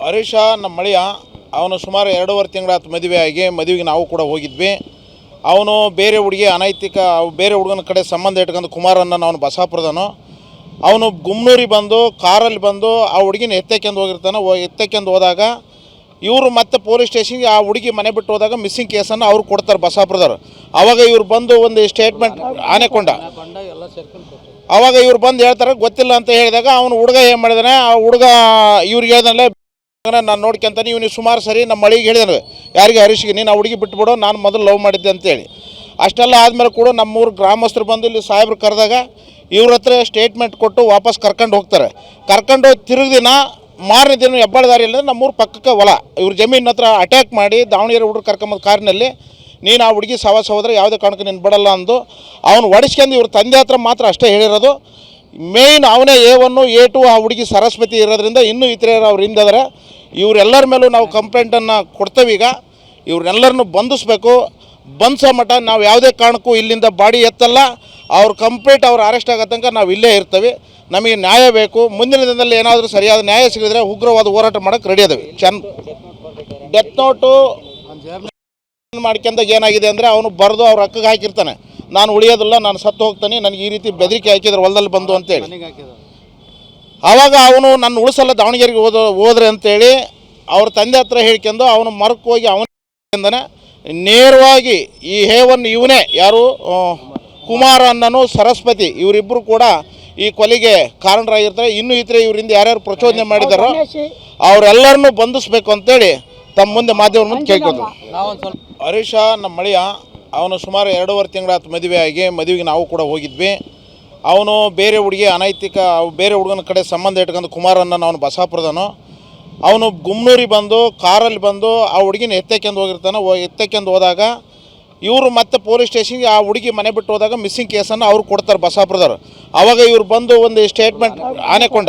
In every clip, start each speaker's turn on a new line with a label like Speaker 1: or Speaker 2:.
Speaker 1: ಹರೀಶ ನಮ್ಮ ಮಳೆಯ ಅವನು ಸುಮಾರು 2.5 ತಿಂಗಳಾತು ಮದುವೆ ಆಗಿ ಮದುವೆಗೆ ನಾವು ಕೂಡ ಹೋಗಿದ್ವಿ. ಅವನು ಬೇರೆ ಹುಡುಗಿ ಅನೈತಿಕ ಬೇರೆ ಹುಡುಗನ ಕಡೆ ಸಂಬಂಧ ಇಟ್ಕೊಂಡು ಕುಮಾರನ್ನ ಅವನು ಬಸಾಪುರದನು. ಅವನು ಗುಮ್ನೂರಿಗೆ ಬಂದು ಕಾರಲ್ಲಿ ಬಂದು ಆ ಹುಡುಗಿನ ಎತ್ತಕ್ಕೆಂದು ಹೋಗಿರ್ತಾನೆ. ಎತ್ತಕ್ಕೆಂದು ಹೋದಾಗ ಇವರು ಮತ್ತೆ ಪೊಲೀಸ್ ಸ್ಟೇಷನ್ಗೆ ಆ ಹುಡುಗಿ ಮನೆ ಬಿಟ್ಟು ಹೋದಾಗ ಮಿಸ್ಸಿಂಗ್ ಕೇಸನ್ನು ಅವ್ರು ಕೊಡ್ತಾರೆ ಬಸಾಪುರದವರು. ಆವಾಗ ಇವ್ರು ಬಂದು ಒಂದು ಸ್ಟೇಟ್ಮೆಂಟ್ ಆನೆಕೊಂಡ ಆವಾಗ ಇವ್ರು ಬಂದು ಹೇಳ್ತಾರೆ ಗೊತ್ತಿಲ್ಲ ಅಂತ ಹೇಳಿದಾಗ ಅವನು ಹುಡುಗ ಏನು ಮಾಡಿದಾನೆ, ಆ ಹುಡುಗ ಇವ್ರಿಗೆ ಹೇಳ್ದಲ್ಲೇ ನಾನು ನೋಡ್ಕೊಂತಾನೆ. ಇವನು ಸುಮಾರು ಸರಿ ನಮ್ಮ ಮಳಿಗೆ ಹೇಳಿದಾನೆ, ಯಾರಿಗೆ ಹರೀಶ್ಗೆ, ನೀನು ಆ ಹುಡುಗಿ ಬಿಟ್ಬಿಡು, ನಾನು ಮೊದಲು ಲವ್ ಮಾಡಿದ್ದೆ ಅಂತೇಳಿ. ಅಷ್ಟೆಲ್ಲ ಆದಮೇಲೆ ಕೂಡ ನಮ್ಮೂರು ಗ್ರಾಮಸ್ಥರು ಬಂದು ಇಲ್ಲಿ ಸಾಹೇಬ್ರು ಕರೆದಾಗ ಇವ್ರ ಹತ್ರ ಸ್ಟೇಟ್ಮೆಂಟ್ ಕೊಟ್ಟು ವಾಪಸ್ ಕರ್ಕೊಂಡು ಹೋಗ್ತಾರೆ. ಕರ್ಕೊಂಡು ಹೋಗಿ ತಿರುಗಿದಿನ ಮಾರನೇ ದಿನ ಹೆಬ್ಬಾಳ ದಾರಿಯಲ್ಲಿ ನಮ್ಮೂರು ಪಕ್ಕಕ್ಕೆ ಹೊಲ ಇವ್ರ ಜಮೀನಿನ ಹತ್ರ ಅಟ್ಯಾಕ್ ಮಾಡಿ ದಾವಣಗೆರೆ ಹುಡುಗರು ಕರ್ಕೊಂಬಂದು ಕಾರಿನಲ್ಲಿ ನೀನು ಆ ಹುಡುಗಿ ಸವಾಸ ಹೋದ್ರೆ ಯಾವುದೇ ಕಾರಣಕ್ಕೆ ನೀನು ಬಿಡಲ್ಲ ಅಂದು ಅವನು ಹೊಡಿಸ್ಕೊಂಡು ಇವ್ರ ತಂದೆ ಹತ್ರ ಮಾತ್ರ ಅಷ್ಟೇ ಹೇಳಿರೋದು. ಮೇಯ್ನ್ ಅವನೇ A1 A2 ಆ ಹುಡುಗಿ ಸರಸ್ವತಿ ಇರೋದ್ರಿಂದ ಇನ್ನೂ ಇತರರು ಅವ್ರು ಹಿಂದಿದ್ದಾರೆ. ಇವರೆಲ್ಲರ ಮೇಲೂ ನಾವು ಕಂಪ್ಲೇಂಟನ್ನು ಕೊಡ್ತೇವೆ. ಈಗ ಇವ್ರನ್ನೆಲ್ಲರನ್ನು ಬಂಧಿಸ್ಬೇಕು. ಬಂಧಿಸೋ ಮಟ್ಟ ನಾವು ಯಾವುದೇ ಕಾರಣಕ್ಕೂ ಇಲ್ಲಿಂದ ಬಾಡಿ ಎತ್ತಲ್ಲ. ಅವ್ರು ಕಂಪ್ಲೀಟ್ ಅವ್ರು ಅರೆಸ್ಟ್ ಆಗೋ ತನಕ ನಾವು ಇಲ್ಲೇ ಇರ್ತೇವೆ. ನಮಗೆ ನ್ಯಾಯ ಬೇಕು. ಮುಂದಿನ ದಿನದಲ್ಲಿ ಏನಾದರೂ ಸರಿಯಾದ ನ್ಯಾಯ ಸಿಗಿದ್ರೆ ಉಗ್ರವಾದ ಹೋರಾಟ ಮಾಡೋಕ್ಕೆ ರೆಡಿ ಅದಾವೆ. ಡೆತ್ ನೋಟು ಮಾಡ್ಕೊಂಡಾಗ ಏನಾಗಿದೆ ಅಂದರೆ ಅವನು ಬರೆದು ಅವ್ರ ಅಕ್ಕಗೆ ಹಾಕಿರ್ತಾನೆ, ನಾನು ಉಳಿಯೋದಿಲ್ಲ, ನಾನು ಸತ್ತು ಹೋಗ್ತಾನೆ, ನನಗೆ ಈ ರೀತಿ ಬೆದರಿಕೆ ಹಾಕಿದ್ರೆ ಹೊಲದಲ್ಲಿ ಬಂದು ಅಂತೇಳಿ. ಆವಾಗ ಅವನು ನನ್ನ ಉಳಿಸಲ್ಲ ದಾವಣಗೆರೆಗೆ ಹೋದ್ರೆ ಅಂತೇಳಿ ಅವ್ರ ತಂದೆ ಹತ್ರ ಹೇಳ್ಕೊಂಡು ಅವನು ಮರಕ್ಕೆ ಹೋಗಿ ಅವನಿಂದನೇ ನೇರವಾಗಿ ಈ A1 ಇವನೇ ಯಾರು ಕುಮಾರ ಅನ್ನನು ಸರಸ್ವತಿ ಇವರಿಬ್ಬರು ಕೂಡ ಈ ಕೊಲೆಗೆ ಕಾರಣರಾಗಿರ್ತಾರೆ. ಇನ್ನೂ ಇತರೆ ಇವರಿಂದ ಯಾರ್ಯಾರು ಪ್ರಚೋದನೆ ಮಾಡಿದಾರೋ ಅವರೆಲ್ಲರನ್ನೂ ಬಂಧಿಸಬೇಕು ಅಂತೇಳಿ ತಮ್ಮ ಮುಂದೆ ಮಾಧ್ಯಮ ಮುಂದೆ ಕೇಳ್ಕೊತೀವಿ. ಹರೀಶ ನಮ್ಮ ಮಳೆಯ ಅವನು ಸುಮಾರು 2.5 ತಿಂಗಳಾತು ಮದುವೆ ಆಗಿ ಮದುವೆಗೆ ನಾವು ಕೂಡ ಹೋಗಿದ್ವಿ. ಅವನು ಬೇರೆ ಹುಡುಗಿ ಅನೈತಿಕ ಬೇರೆ ಹುಡುಗನ ಕಡೆ ಸಂಬಂಧ ಇಟ್ಕೊಂಡು ಕುಮಾರನ್ನ ಅವನು ಬಸಾಪುರದನು. ಅವನು ಗುಮ್ನೂರಿಗೆ ಬಂದು ಕಾರಲ್ಲಿ ಬಂದು ಆ ಹುಡುಗಿನ ಎತ್ತಕ್ಕೆಂದು ಹೋಗಿರ್ತಾನೆ. ಎತ್ತಕ್ಕೆಂದು ಹೋದಾಗ ಇವರು ಮತ್ತೆ ಪೊಲೀಸ್ ಸ್ಟೇಷನ್ಗೆ ಆ ಹುಡುಗಿ ಮನೆ ಬಿಟ್ಟು ಹೋದಾಗ ಮಿಸ್ಸಿಂಗ್ ಕೇಸನ್ನು ಅವ್ರು ಕೊಡ್ತಾರೆ ಬಸಾಪುರದವರು. ಆವಾಗ ಇವ್ರು ಬಂದು ಒಂದು ಸ್ಟೇಟ್ಮೆಂಟ್ ಆನೆಕೊಂಡ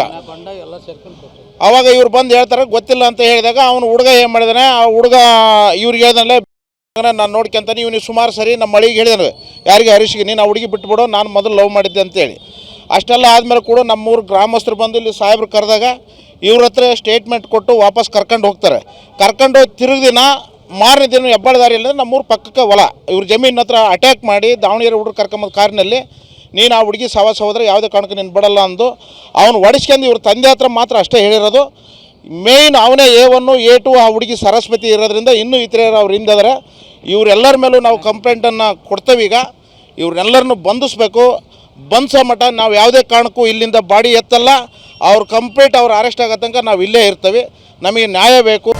Speaker 1: ಆವಾಗ ಇವ್ರು ಬಂದು ಹೇಳ್ತಾರೆ ಗೊತ್ತಿಲ್ಲ ಅಂತ ಹೇಳಿದಾಗ ಅವನು ಹುಡುಗ ಏನು ಮಾಡಿದಾನೆ, ಆ ಹುಡುಗ ಇವ್ರಿಗೆ ಹೇಳ್ದಲ್ಲೇ ನಾನು ನೋಡ್ಕೊಂತಾನೆ. ಇವನು ಸುಮಾರು ಸರಿ ನಮ್ಮ ಮಳಿಗೆ ಹೇಳಿದಾನೆ, ಯಾರಿಗೆ ಹರೀಶ್ಗೆ, ನೀನು ಆ ಹುಡುಗಿ ಬಿಟ್ಬಿಡು, ನಾನು ಮೊದಲು ಲವ್ ಮಾಡಿದ್ದೆ ಅಂತೇಳಿ. ಅಷ್ಟೆಲ್ಲ ಆದಮೇಲೆ ಕೂಡ ನಮ್ಮೂರು ಗ್ರಾಮಸ್ಥರು ಬಂದು ಇಲ್ಲಿ ಸಾಹೇಬ್ರು ಕರೆದಾಗ ಇವ್ರ ಹತ್ರ ಸ್ಟೇಟ್ಮೆಂಟ್ ಕೊಟ್ಟು ವಾಪಸ್ ಕರ್ಕೊಂಡು ಹೋಗ್ತಾರೆ. ಕರ್ಕೊಂಡು ಹೋಗಿ ತಿರುಗಿದಿನ ಮಾರನೇ ದಿನ ಹೆಬ್ಬಾಳ ದಾರಿಯಲ್ಲಿ ನಮ್ಮೂರು ಪಕ್ಕಕ್ಕೆ ಹೊಲ ಇವ್ರ ಜಮೀನಿನ ಹತ್ರ ಅಟ್ಯಾಕ್ ಮಾಡಿ ದಾವಣಗೆರೆ ಹುಡುಗರು ಕರ್ಕೊಂಬಂದು ಕಾರಿನಲ್ಲಿ ನೀನು ಆ ಹುಡುಗಿ ಸವಾಸ ಹೋದ್ರೆ ಯಾವುದೇ ಕಾರಣಕ್ಕೆ ನೀನು ಬಿಡಲ್ಲ ಅಂದು ಅವನು ಹೊಡಿಸ್ಕೊಂಡು ಇವ್ರ ತಂದೆ ಹತ್ರ ಮಾತ್ರ ಅಷ್ಟೇ ಹೇಳಿರೋದು. ಮೇಯ್ನ್ ಅವನೇ A1 A2 ಆ ಹುಡುಗಿ ಸರಸ್ವತಿ ಇರೋದ್ರಿಂದ ಇನ್ನೂ ಇತರರು ಅವ್ರು ಹಿಂದಿದ್ದಾರೆ. ಇವರೆಲ್ಲರ ಮೇಲೂ ನಾವು ಕಂಪ್ಲೇಂಟನ್ನು ಕೊಡ್ತೇವೆ. ಈಗ ಇವ್ರನ್ನೆಲ್ಲರನ್ನು ಬಂಧಿಸ್ಬೇಕು. ಬಂಧಿಸೋ ಮಟ್ಟ ನಾವು ಯಾವುದೇ ಕಾರಣಕ್ಕೂ ಇಲ್ಲಿಂದ ಬಾಡಿ ಎತ್ತಲ್ಲ. ಅವ್ರು ಕಂಪ್ಲೀಟ್ ಅವ್ರು ಅರೆಸ್ಟ್ ಆಗೋ ತನಕ ನಾವು ಇಲ್ಲೇ ಇರ್ತೇವೆ. ನಮಗೆ ನ್ಯಾಯ ಬೇಕು.